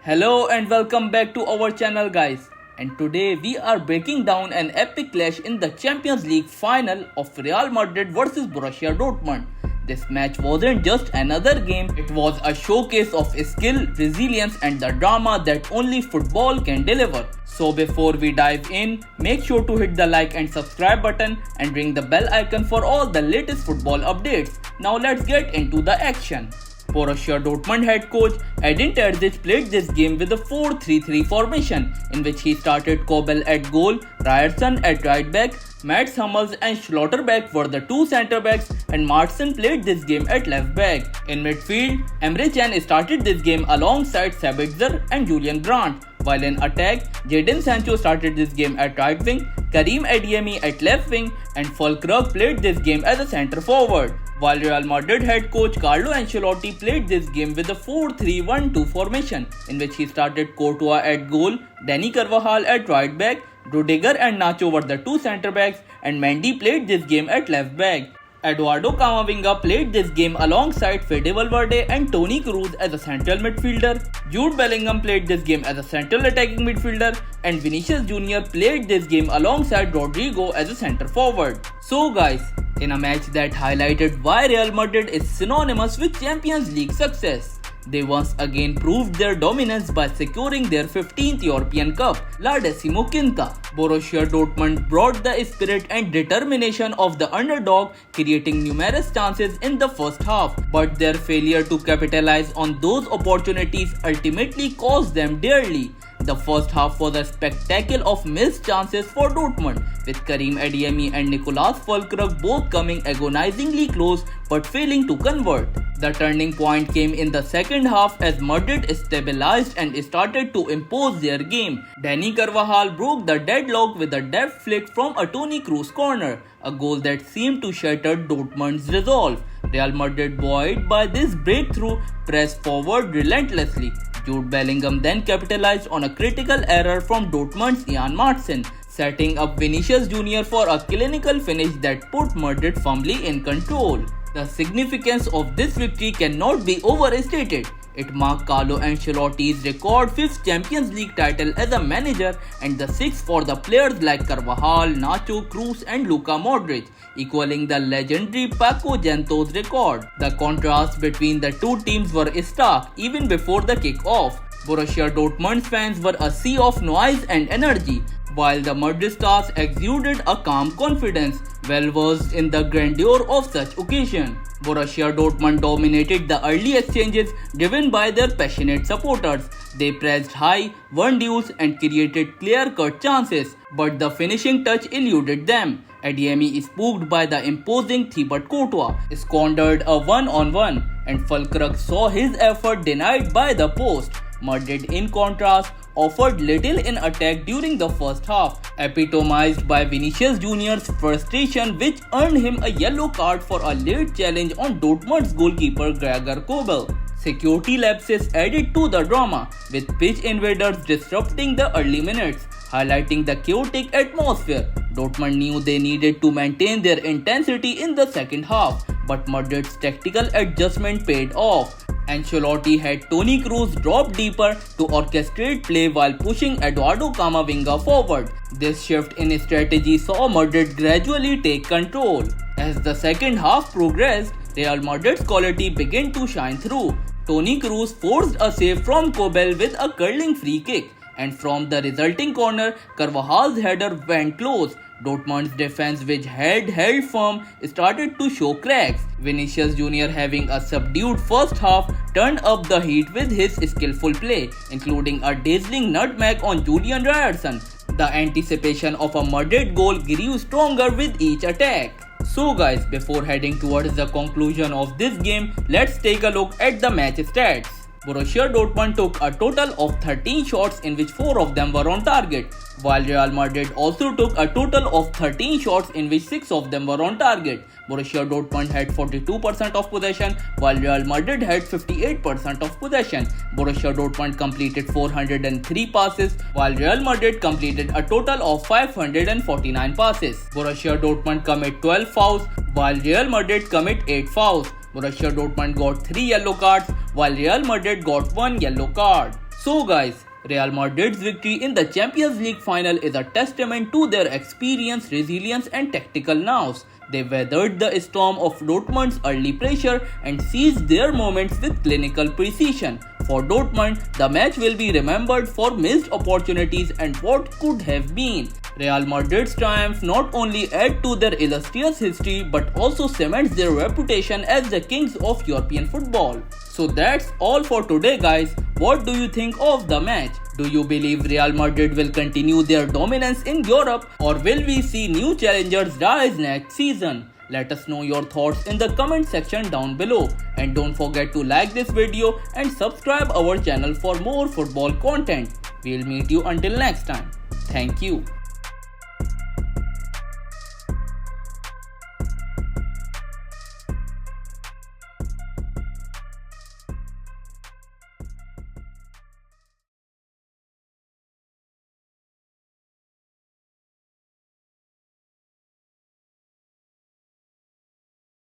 Hello and welcome back to our channel guys. And today we are breaking down an epic clash in the Champions League final of Real Madrid versus Borussia Dortmund. This match wasn't just another game, it was a showcase of skill, resilience and the drama that only football can deliver. So before we dive in, make sure to hit the like and subscribe button and ring the bell icon for all the latest football updates. Now let's get into the action. Borussia Dortmund head coach Edin Terzic played this game with a 4-3-3 formation in which he started Kobel at goal, Ryerson at right back, Mats Hummels and Schlotterbeck were the two centre backs and Martin played this game at left back. In midfield, Emre Can started this game alongside Sabitzer and Julian Brandt, while in attack, Jadon Sancho started this game at right wing, Karim Adeyemi at left wing and Füllkrug played this game as a centre forward. While Real Madrid head coach Carlo Ancelotti played this game with a 4-3-1-2 formation in which he started Courtois at goal, Dani Carvajal at right back, Rudiger and Nacho were the two centre backs and Mendy played this game at left back. Eduardo Camavinga played this game alongside Fede Valverde and Toni Kroos as a central midfielder. Jude Bellingham played this game as a central attacking midfielder and Vinicius Jr. played this game alongside Rodrigo as a centre forward. So guys, in a match that highlighted why Real Madrid is synonymous with Champions League success, they once again proved their dominance by securing their 15th European Cup, La Decimoquinta. Borussia Dortmund brought the spirit and determination of the underdog, creating numerous chances in the first half, but their failure to capitalize on those opportunities ultimately cost them dearly. The first half was a spectacle of missed chances for Dortmund, with Karim Adeyemi and Nicolas Füllkrug both coming agonizingly close but failing to convert. The turning point came in the second half as Madrid stabilized and started to impose their game. Dani Carvajal broke the deadlock with a deft flick from a Toni Kroos corner, a goal that seemed to shatter Dortmund's resolve. Real Madrid, buoyed by this breakthrough, pressed forward relentlessly. Jude Bellingham then capitalized on a critical error from Dortmund's Jan Martin, setting up Vinicius Jr. for a clinical finish that put Madrid firmly in control. The significance of this victory cannot be overstated. It marked Carlo Ancelotti's record 5th Champions League title as a manager and the 6th for the players like Carvajal, Nacho, Kroos and Luka Modric, equaling the legendary Paco Gento's record. The contrast between the two teams were stark even before the kick-off. Borussia Dortmund's fans were a sea of noise and energy, while the Madrid stars exuded a calm confidence, well versed in the grandeur of such occasion. Borussia Dortmund dominated the early exchanges driven by their passionate supporters. They pressed high, won duels and created clear-cut chances, but the finishing touch eluded them. Adeyemi, spooked by the imposing Thibaut Courtois, squandered a one-on-one and Füllkrug saw his effort denied by the post. Madrid, in contrast, offered little in attack during the first half, epitomized by Vinicius Jr.'s frustration, which earned him a yellow card for a late challenge on Dortmund's goalkeeper Gregor Kobel. Security lapses added to the drama, with pitch invaders disrupting the early minutes, highlighting the chaotic atmosphere. Dortmund knew they needed to maintain their intensity in the second half, but Madrid's tactical adjustment paid off. Ancelotti had Toni Kroos drop deeper to orchestrate play while pushing Eduardo Camavinga forward. This shift in strategy saw Madrid gradually take control. As the second half progressed, Real Madrid's quality began to shine through. Toni Kroos forced a save from Kobel with a curling free kick, and from the resulting corner, Carvajal's header went close. Dortmund's defense, which had held firm, started to show cracks. Vinicius Jr., having a subdued first half, turned up the heat with his skillful play, including a dazzling nutmeg on Julian Ryerson. The anticipation of a Madrid goal grew stronger with each attack. So guys, before heading towards the conclusion of this game, let's take a look at the match stats. Borussia Dortmund took a total of 13 shots in which 4 of them were on target, while Real Madrid also took a total of 13 shots in which 6 of them were on target. Borussia Dortmund had 42% of possession, while Real Madrid had 58% of possession. Borussia Dortmund completed 403 passes, while Real Madrid completed a total of 549 passes. Borussia Dortmund commit 12 fouls, while Real Madrid commit 8 fouls. Borussia Dortmund got 3 yellow cards, while Real Madrid got 1 yellow card. So guys, Real Madrid's victory in the Champions League final is a testament to their experience, resilience and tactical nous. They weathered the storm of Dortmund's early pressure and seized their moments with clinical precision. For Dortmund, the match will be remembered for missed opportunities and what could have been. Real Madrid's triumph not only adds to their illustrious history but also cements their reputation as the kings of European football. So that's all for today guys. What do you think of the match? Do you believe Real Madrid will continue their dominance in Europe or will we see new challengers rise next season? Let us know your thoughts in the comment section down below. And don't forget to like this video and subscribe our channel for more football content. We'll meet you until next time. Thank you.